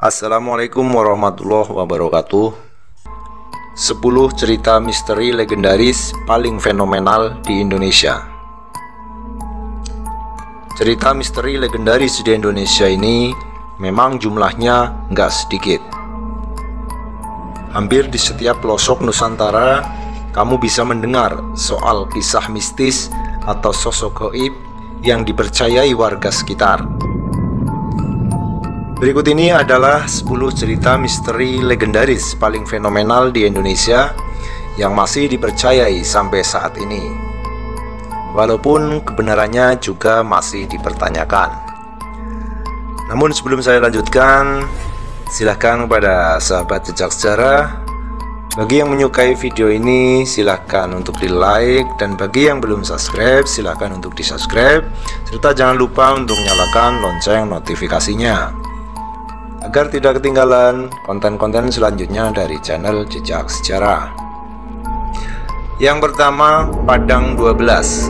Assalamualaikum warahmatullahi wabarakatuh. 10 cerita misteri legendaris paling fenomenal di Indonesia. Cerita misteri legendaris di Indonesia ini memang jumlahnya nggak sedikit. Hampir di setiap pelosok Nusantara kamu bisa mendengar soal kisah mistis atau sosok gaib yang dipercayai warga sekitar. Berikut ini adalah 10 cerita misteri legendaris paling fenomenal di Indonesia yang masih dipercayai sampai saat ini, walaupun kebenarannya juga masih dipertanyakan. Namun sebelum saya lanjutkan, silahkan kepada sahabat jejak sejarah, bagi yang menyukai video ini silahkan untuk di like, dan bagi yang belum subscribe silahkan untuk di subscribe, serta jangan lupa untuk nyalakan lonceng notifikasinya agar tidak ketinggalan konten-konten selanjutnya dari channel Jejak Sejarah. Yang pertama, Padang 12,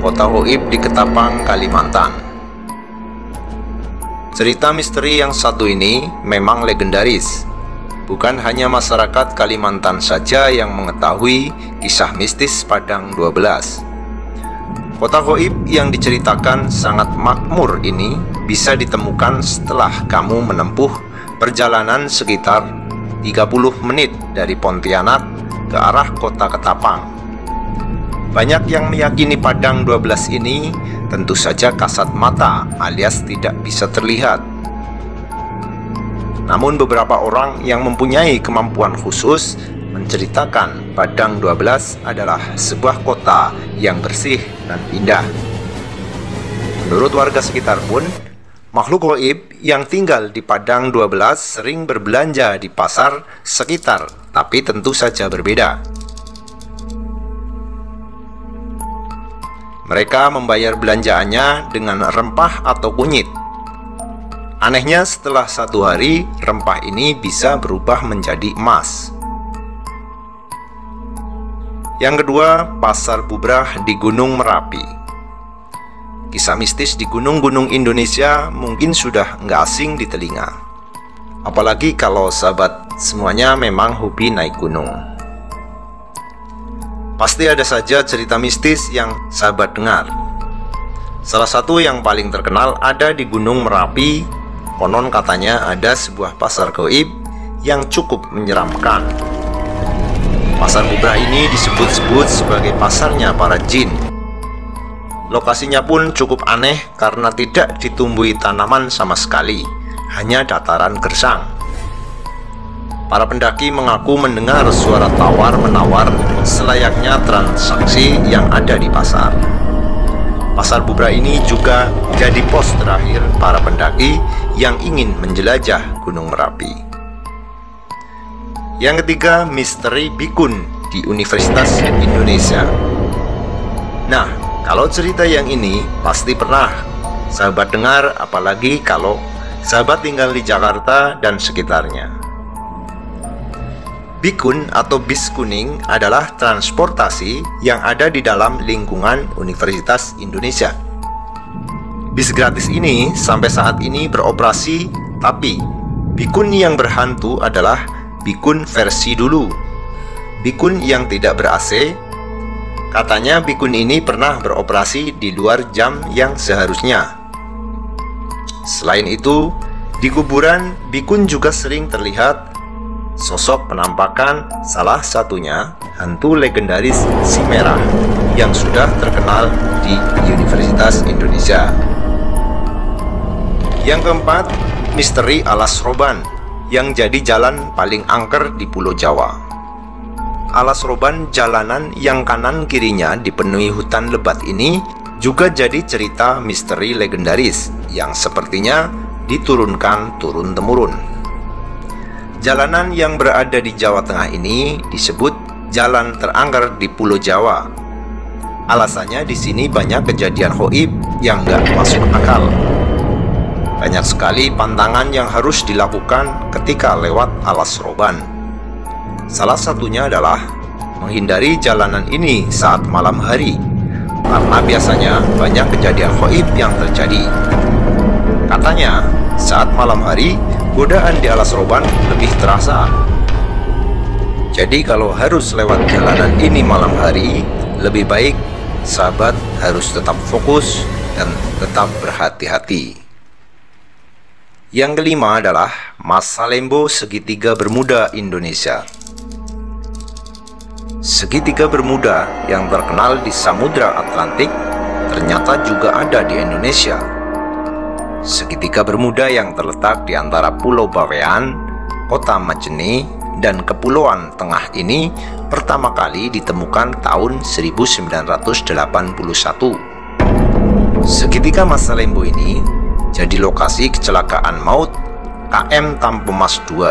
kota gaib di Ketapang, Kalimantan. Cerita misteri yang satu ini memang legendaris. Bukan hanya masyarakat Kalimantan saja yang mengetahui kisah mistis Padang 12. Kota gaib yang diceritakan sangat makmur ini bisa ditemukan setelah kamu menempuh perjalanan sekitar 30 menit dari Pontianak ke arah kota Ketapang. Banyak yang meyakini Padang 12 ini tentu saja kasat mata alias tidak bisa terlihat. Namun beberapa orang yang mempunyai kemampuan khusus menceritakan Padang 12 adalah sebuah kota yang bersih dan indah. Menurut warga sekitar pun, makhluk gaib yang tinggal di Padang 12 sering berbelanja di pasar sekitar, tapi tentu saja berbeda. Mereka membayar belanjaannya dengan rempah atau kunyit. Anehnya, setelah 1 hari, rempah ini bisa berubah menjadi emas. Yang kedua, Pasar Bubrah di Gunung Merapi. Kisah mistis di gunung-gunung Indonesia mungkin sudah nggak asing di telinga. Apalagi kalau sahabat semuanya memang hobi naik gunung. Pasti ada saja cerita mistis yang sahabat dengar. Salah satu yang paling terkenal ada di Gunung Merapi. Konon katanya ada sebuah pasar gaib yang cukup menyeramkan. Pasar Bubrah ini disebut-sebut sebagai pasarnya para jin. Lokasinya pun cukup aneh karena tidak ditumbuhi tanaman sama sekali, hanya dataran gersang. Para pendaki mengaku mendengar suara tawar-menawar selayaknya transaksi yang ada di pasar. Pasar Bubrah ini juga jadi pos terakhir para pendaki yang ingin menjelajah Gunung Merapi. Yang ketiga, misteri Bikun di Universitas Indonesia. Nah, kalau cerita yang ini pasti pernah sahabat dengar, apalagi kalau sahabat tinggal di Jakarta dan sekitarnya. Bikun atau bis kuning adalah transportasi yang ada di dalam lingkungan Universitas Indonesia. Bis gratis ini sampai saat ini beroperasi, tapi bikun yang berhantu adalah bikun versi dulu. Bikun yang tidak ber-AC. Katanya bikun ini pernah beroperasi di luar jam yang seharusnya. Selain itu, di kuburan bikun juga sering terlihat sosok penampakan, salah satunya hantu legendaris si merah yang sudah terkenal di Universitas Indonesia. Yang keempat, misteri Alas Roban yang jadi jalan paling angker di Pulau Jawa. Alas Roban, jalanan yang kanan kirinya dipenuhi hutan lebat ini, juga jadi cerita misteri legendaris yang sepertinya diturunkan turun-temurun. Jalanan yang berada di Jawa Tengah ini disebut jalan terangker di Pulau Jawa. Alasannya di sini banyak kejadian gaib yang nggak masuk akal. Banyak sekali pantangan yang harus dilakukan ketika lewat Alas Roban. Salah satunya adalah menghindari jalanan ini saat malam hari, karena biasanya banyak kejadian gaib yang terjadi. Katanya, saat malam hari godaan di alas roban lebih terasa. Jadi kalau harus lewat jalanan ini malam hari, lebih baik sahabat harus tetap fokus dan tetap berhati-hati. Yang kelima adalah Masalembo Segitiga Bermuda Indonesia. Segitiga Bermuda yang terkenal di Samudra Atlantik ternyata juga ada di Indonesia. Segitiga Bermuda yang terletak di antara Pulau Bawean, Kota Majene, dan Kepulauan Tengah ini pertama kali ditemukan tahun 1981. Segitiga Masalembo ini jadi lokasi kecelakaan maut KM Tampomas II.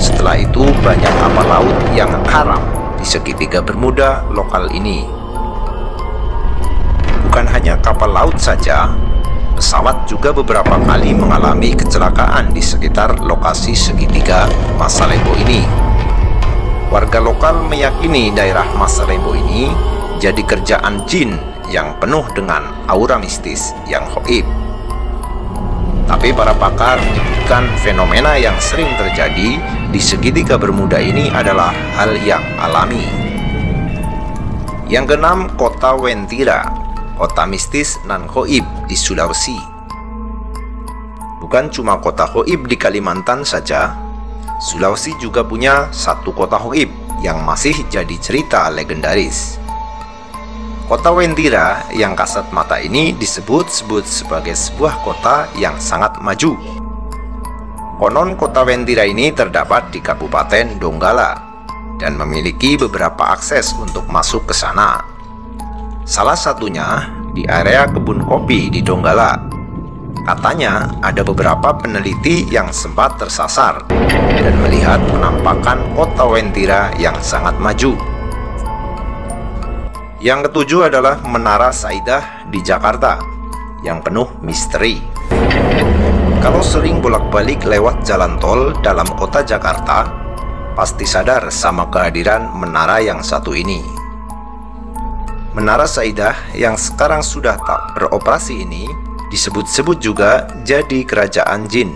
Setelah itu banyak kapal laut yang karam di Segitiga Bermuda lokal ini. Bukan hanya kapal laut saja, pesawat juga beberapa kali mengalami kecelakaan di sekitar lokasi Segitiga Masalembo ini. Warga lokal meyakini daerah Masalembo ini jadi kerjaan jin yang penuh dengan aura mistis yang gaib. Tapi para pakar menyebutkan fenomena yang sering terjadi di Segitiga Bermuda ini adalah hal yang alami. Yang keenam, Kota Wentira, kota mistis nan gaib di Sulawesi. Bukan cuma kota gaib di Kalimantan saja, Sulawesi juga punya satu kota gaib yang masih jadi cerita legendaris. Kota Wentira yang kasat mata ini disebut-sebut sebagai sebuah kota yang sangat maju. Konon kota Wentira ini terdapat di Kabupaten Donggala dan memiliki beberapa akses untuk masuk ke sana. Salah satunya di area kebun kopi di Donggala. Katanya ada beberapa peneliti yang sempat tersasar dan melihat penampakan kota Wentira yang sangat maju. Yang ketujuh adalah Menara Saidah di Jakarta yang penuh misteri. Kalau sering bolak-balik lewat jalan tol dalam kota Jakarta, pasti sadar sama kehadiran menara yang satu ini. Menara Saidah yang sekarang sudah tak beroperasi ini disebut-sebut juga jadi kerajaan jin.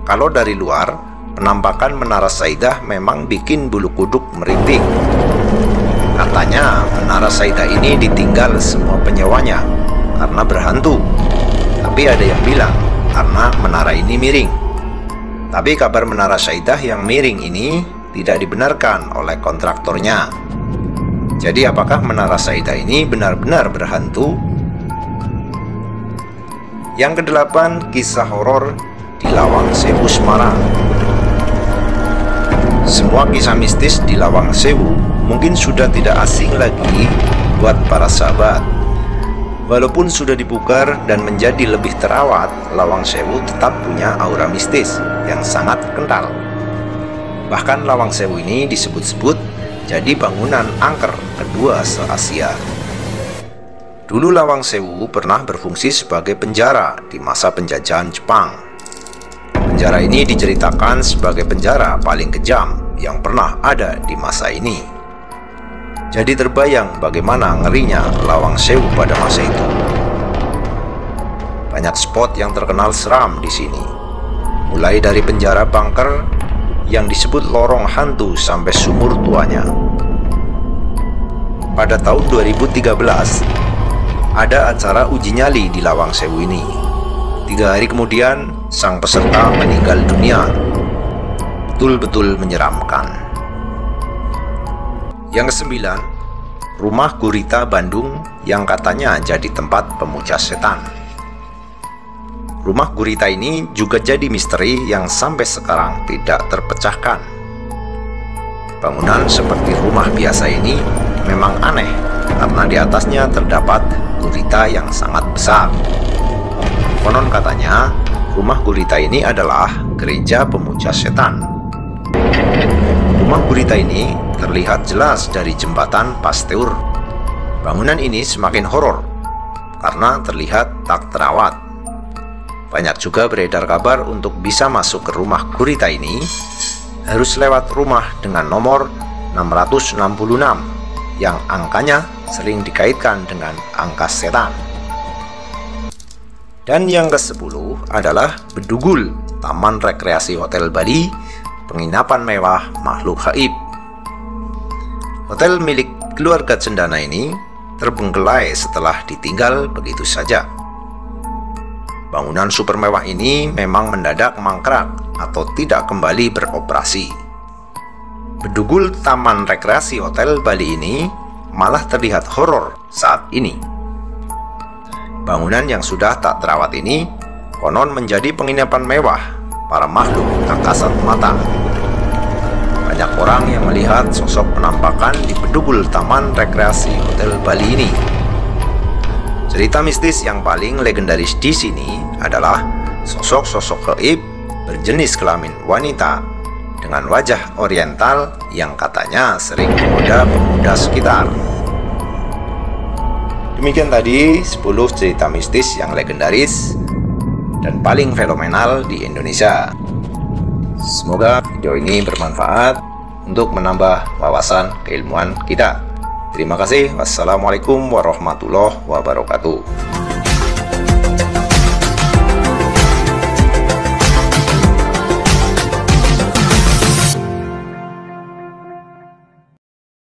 Kalau dari luar, penampakan Menara Saidah memang bikin bulu kuduk merinding. Katanya Menara Saidah ini ditinggal semua penyewanya karena berhantu. Tapi ada yang bilang karena menara ini miring. Tapi kabar Menara Saidah yang miring ini tidak dibenarkan oleh kontraktornya. Jadi apakah Menara Saidah ini benar-benar berhantu? Yang kedelapan, kisah horor di Lawang Sewu Semarang. Semua kisah mistis di Lawang Sewu mungkin sudah tidak asing lagi buat para sahabat. Walaupun sudah dipugar dan menjadi lebih terawat, Lawang Sewu tetap punya aura mistis yang sangat kental. Bahkan Lawang Sewu ini disebut-sebut jadi bangunan angker kedua se-Asia. Dulu Lawang Sewu pernah berfungsi sebagai penjara di masa penjajahan Jepang. Penjara ini diceritakan sebagai penjara paling kejam yang pernah ada di masa ini. Jadi terbayang bagaimana ngerinya Lawang Sewu pada masa itu. Banyak spot yang terkenal seram di sini. Mulai dari penjara bunker yang disebut lorong hantu sampai sumur tuanya. Pada tahun 2013, ada acara uji nyali di Lawang Sewu ini. 3 hari kemudian, sang peserta meninggal dunia. Betul-betul menyeramkan. Yang kesembilan, Rumah Gurita Bandung yang katanya jadi tempat pemuja setan. Rumah Gurita ini juga jadi misteri yang sampai sekarang tidak terpecahkan. Bangunan seperti rumah biasa ini memang aneh karena di atasnya terdapat gurita yang sangat besar. Konon katanya, rumah gurita ini adalah gereja pemuja setan. Rumah gurita ini terlihat jelas dari jembatan Pasteur. Bangunan ini semakin horor karena terlihat tak terawat. Banyak juga beredar kabar untuk bisa masuk ke rumah gurita ini harus lewat rumah dengan nomor 666 yang angkanya sering dikaitkan dengan angka setan. Dan yang ke-10 adalah Bedugul, Taman Rekreasi Hotel Bali, penginapan mewah makhluk gaib. Hotel milik keluarga cendana ini terbengkelai setelah ditinggal begitu saja. Bangunan super mewah ini memang mendadak mangkrak atau tidak kembali beroperasi. Bedugul Taman Rekreasi Hotel Bali ini malah terlihat horor saat ini. Bangunan yang sudah tak terawat ini konon menjadi penginapan mewah para makhluk tak kasat mata. Banyak orang yang melihat sosok penampakan di Bedugul Taman Rekreasi Hotel Bali ini. Cerita mistis yang paling legendaris di sini adalah sosok-sosok gaib berjenis kelamin wanita dengan wajah oriental yang katanya sering menggoda pemuda sekitar. Demikian tadi 10 cerita mistis yang legendaris dan paling fenomenal di Indonesia. Semoga video ini bermanfaat untuk menambah wawasan keilmuan kita. Terima kasih. Wassalamualaikum warahmatullahi wabarakatuh.